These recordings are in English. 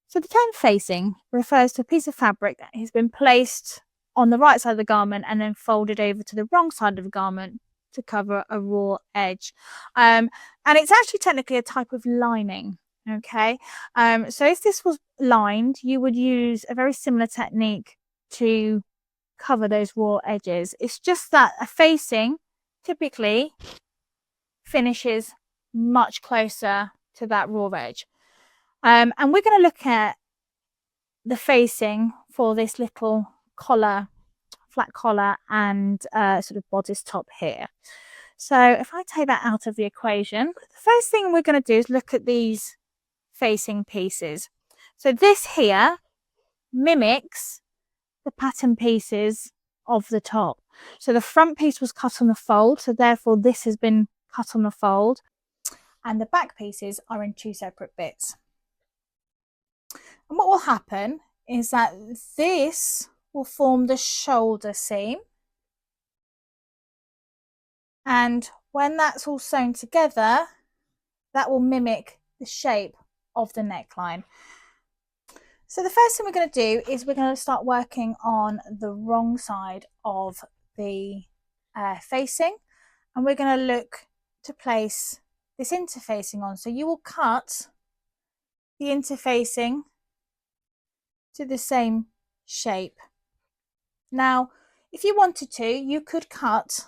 So the term facing refers to a piece of fabric that has been placed on the right side of the garment and then folded over to the wrong side of the garment to cover a raw edge. And it's actually technically a type of lining. Okay, so if this was lined, you would use a very similar technique to cover those raw edges. It's just that a facing typically finishes much closer to that raw edge. And we're going to look at the facing for this little collar, flat collar, and sort of bodice top here. So if I take that out of the equation, the first thing we're going to do is look at these facing pieces. So this here mimics the pattern pieces of the top. So the front piece was cut on the fold, so therefore this has been cut on the fold, and the back pieces are in two separate bits. And what will happen is that this will form the shoulder seam, and when that's all sewn together, that will mimic the shape of the neckline. So the first thing we're going to do is we're going to start working on the wrong side of the facing, and we're going to look to place this interfacing on. So you will cut the interfacing to the same shape. Now, if you wanted to, you could cut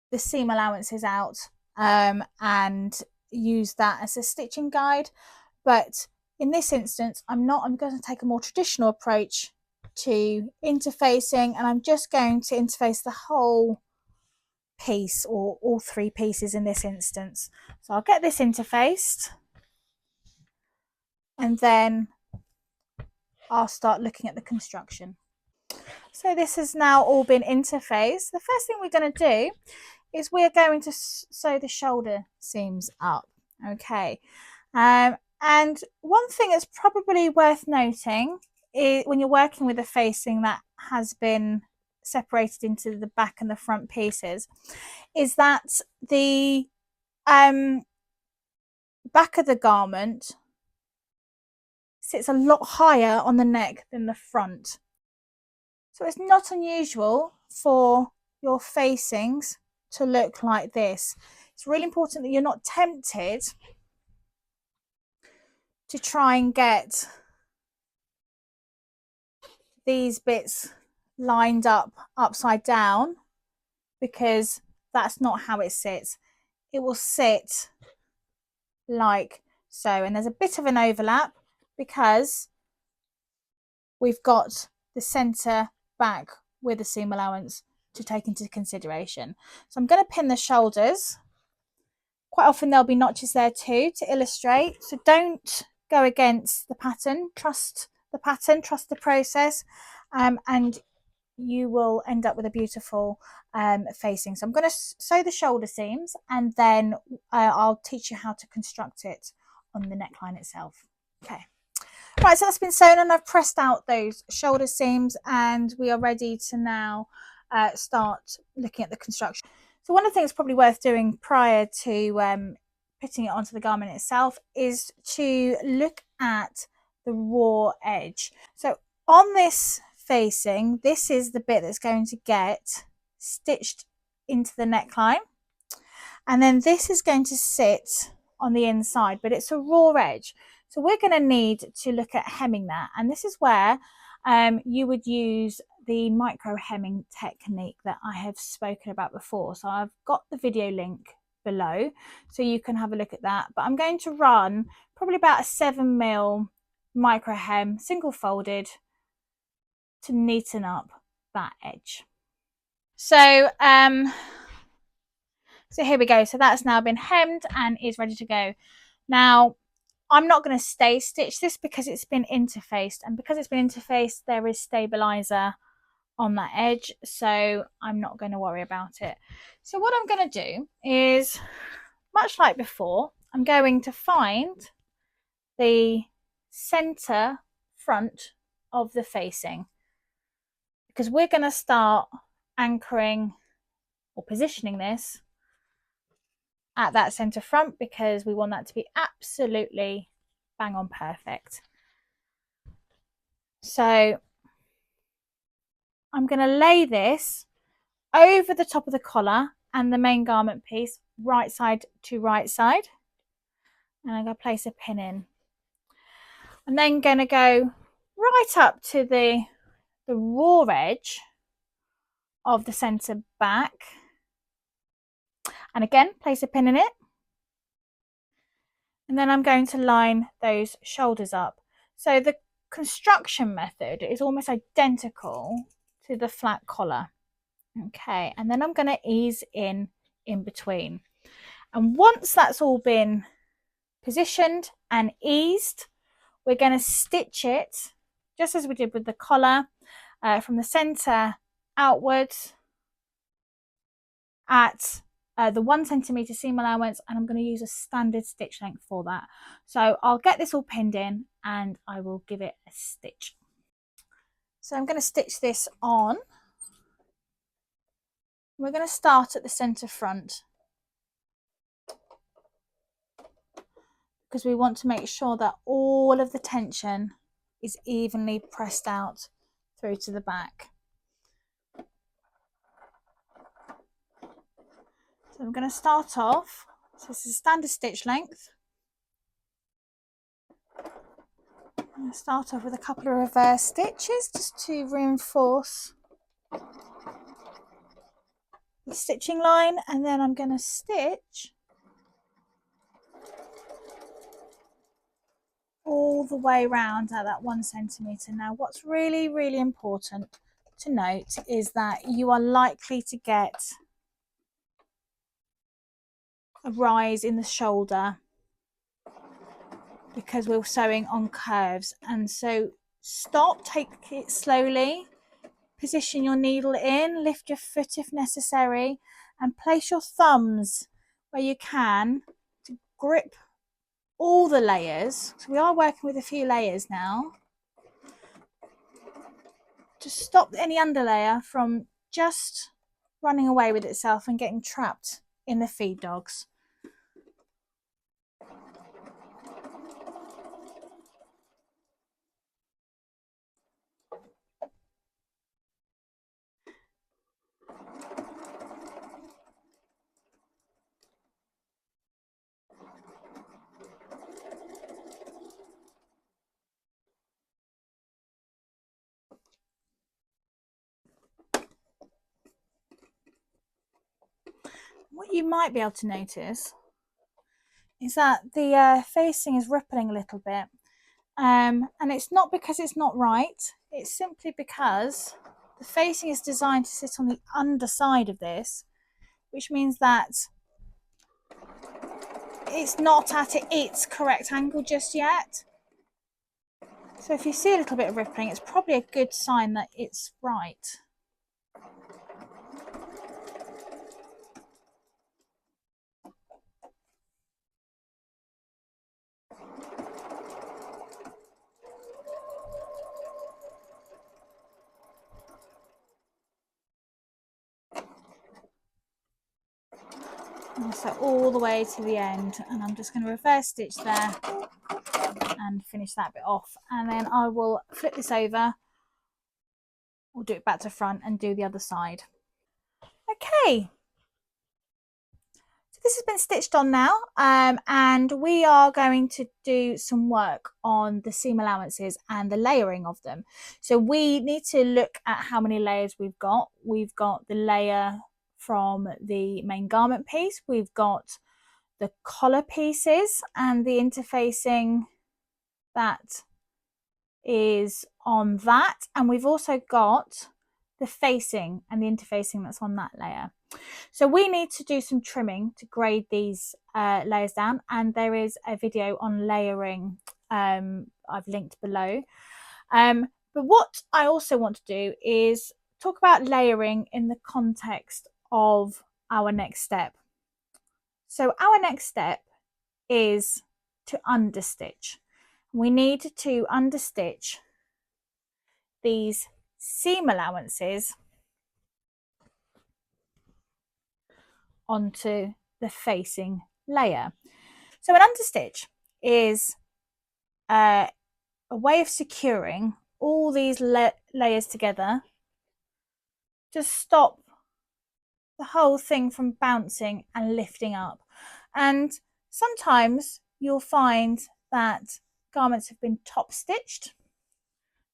the seam allowances out and use that as a stitching guide, but in this instance I'm going to take a more traditional approach to interfacing, and I'm just going to interface the whole piece, or all three pieces in this instance. So I'll get this interfaced and then I'll start looking at the construction. So this has now all been interfaced. The first thing we're going to do is we're going to sew the shoulder seams up. Okay, and one thing that's probably worth noting is when you're working with a facing that has been separated into the back and the front pieces, is that the back of the garment sits a lot higher on the neck than the front. So it's not unusual for your facings to look like this. It's really important that you're not tempted to try and get these bits lined up upside down, because that's not how it sits. It will sit like so, and there's a bit of an overlap because we've got the center back with the seam allowance to take into consideration. So I'm going to pin the shoulders. Quite often there'll be notches there too to illustrate, so don't go against the pattern. Trust the pattern, trust the process, and you will end up with a beautiful facing. So I'm going to sew the shoulder seams, and then I'll teach you how to construct it on the neckline itself. Okay. Right, so that's been sewn and I've pressed out those shoulder seams, and we are ready to now start looking at the construction. So one of the things probably worth doing prior to putting it onto the garment itself is to look at the raw edge. So on this facing, this is the bit that's going to get stitched into the neckline, and then this is going to sit on the inside, but it's a raw edge. So we're going to need to look at hemming that, and this is where you would use the micro hemming technique that I have spoken about before. So I've got the video link below so you can have a look at that, but I'm going to run probably about a 7mm micro hem single folded to neaten up that edge. So so here we go. So that's now been hemmed and is ready to go. Now I'm not going to stay stitch this because it's been interfaced, and because it's been interfaced there is stabilizer on that edge, so I'm not going to worry about it. So what I'm going to do is, much like before, I'm going to find the center front of the facing, because we're going to start anchoring or positioning this at that center front because we want that to be absolutely bang on perfect. So I'm going to lay this over the top of the collar and the main garment piece, right side to right side. And I'm going to place a pin in. I'm then going to go right up to the raw edge of the center back. And again, place a pin in it. And then I'm going to line those shoulders up. So the construction method is almost identical to the flat collar. Okay, and then I'm going to ease in between. And once that's all been positioned and eased, we're going to stitch it just as we did with the collar, from the center outwards at the 1 centimeter seam allowance, and I'm going to use a standard stitch length for that. So I'll get this all pinned in and I will give it a stitch. So I'm going to stitch this on. We're going to start at the center front because we want to make sure that all of the tension is evenly pressed out through to the back. So I'm going to start off, so this is standard stitch length. I'm going to start off with a couple of reverse stitches just to reinforce the stitching line, and then I'm going to stitch all the way around at that 1 centimeter. Now what's really important to note is that you are likely to get a rise in the shoulder because we're sewing on curves, and so stop, take it slowly, position your needle in, lift your foot if necessary, and place your thumbs where you can to grip all the layers. So we are working with a few layers now, to stop any underlayer from just running away with itself and getting trapped in the feed dogs. What you might be able to notice is that the facing is rippling a little bit, and it's not because it's not right, it's simply because the facing is designed to sit on the underside of this, which means that it's not at its correct angle just yet. So if you see a little bit of rippling, it's probably a good sign that it's right. So all the way to the end, and I'm just going to reverse stitch there and finish that bit off, and then I will flip this over, or do it back to front and do the other side. Okay, so this has been stitched on now, and we are going to do some work on the seam allowances and the layering of them. So we need to look at how many layers we've got. We've got the layer from the main garment piece, we've got the collar pieces and the interfacing that is on that, and we've also got the facing and the interfacing that's on that layer. So we need to do some trimming to grade these layers down, and there is a video on layering I've linked below. But what I also want to do is talk about layering in the context of our next step. So our next step is to understitch. We need to understitch these seam allowances onto the facing layer. So an understitch is a way of securing all these layers together to stop the whole thing from bouncing and lifting up. And sometimes you'll find that garments have been top stitched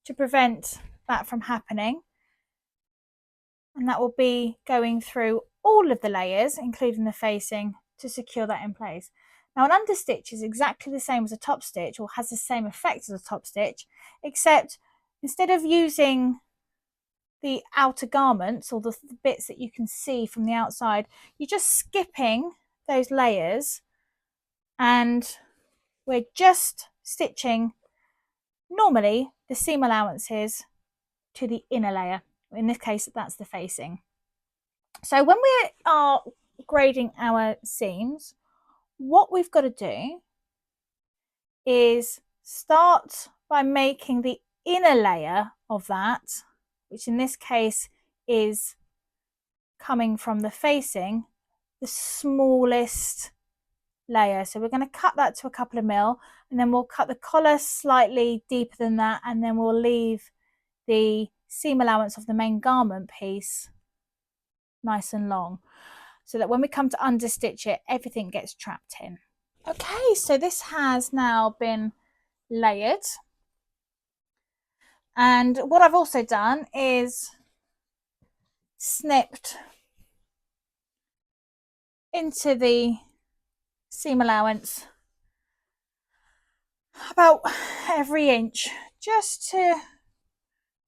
to prevent that from happening, and that will be going through all of the layers, including the facing, to secure that in place. Now an understitch is exactly the same as a top stitch, or has the same effect as a top stitch, except instead of using the outer garments, or the bits that you can see from the outside, you're just skipping those layers and we're just stitching normally the seam allowances to the inner layer. In this case, that's the facing. So when we are grading our seams, what we've got to do is start by making the inner layer of that, which in this case is coming from the facing, the smallest layer. So we're going to cut that to a couple of mil, and then we'll cut the collar slightly deeper than that, and then we'll leave the seam allowance of the main garment piece nice and long, so that when we come to understitch it, everything gets trapped in. Okay, so this has now been layered, and what I've also done is snipped into the seam allowance about every inch, just to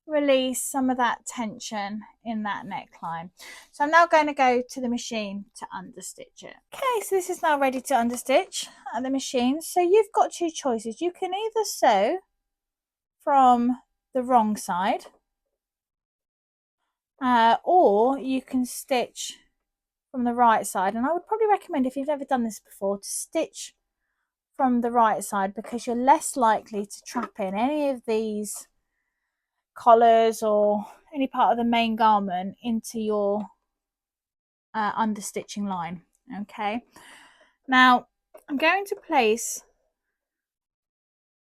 release some of that tension in that neckline. So I'm now going to go to the machine to understitch it. Okay, so this is now ready to understitch at the machine. So you've got two choices. You can either sew from the wrong side, or you can stitch from the right side. And I would probably recommend, if you've never done this before, to stitch from the right side, because you're less likely to trap in any of these collars or any part of the main garment into your understitching line. Okay, now I'm going to place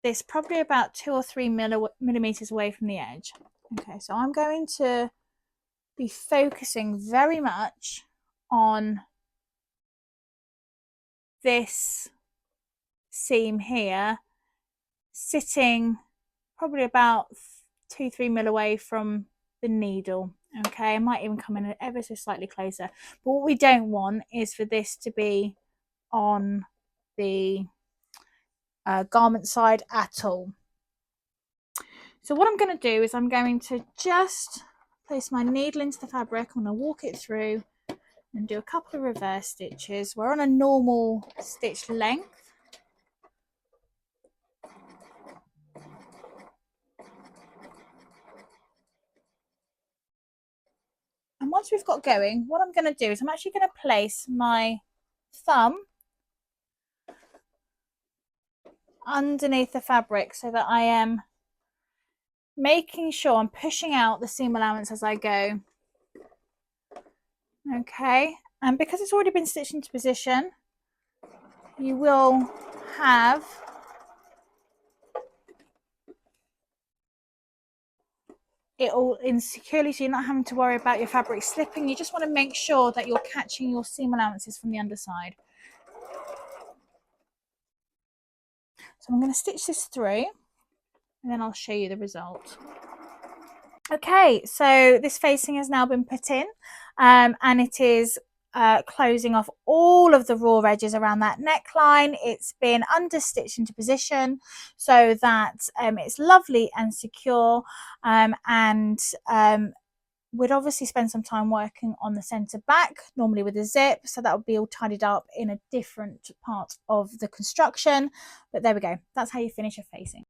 this probably about 2 or 3 millimeters away from the edge. Okay, so I'm going to be focusing very much on this seam here, sitting probably about 2-3 mil away from the needle. Okay, I might even come in ever so slightly closer, but what we don't want is for this to be on the garment side at all. So what I'm going to do is I'm going to just place my needle into the fabric. I'm going to walk it through and do a couple of reverse stitches. We're on a normal stitch length. And once we've got going, what I'm going to do is I'm actually going to place my thumb underneath the fabric, so that I am making sure I'm pushing out the seam allowance as I go. Okay, and because it's already been stitched into position, you will have it all in securely, so you're not having to worry about your fabric slipping. You just want to make sure that you're catching your seam allowances from the underside. So I'm going to stitch this through, and then I'll show you the result. Okay, so this facing has now been put in, and it is closing off all of the raw edges around that neckline. It's been understitched into position so that it's lovely and secure, and we'd obviously spend some time working on the centre back, normally with a zip, so that would be all tidied up in a different part of the construction. But there we go, that's how you finish a facing.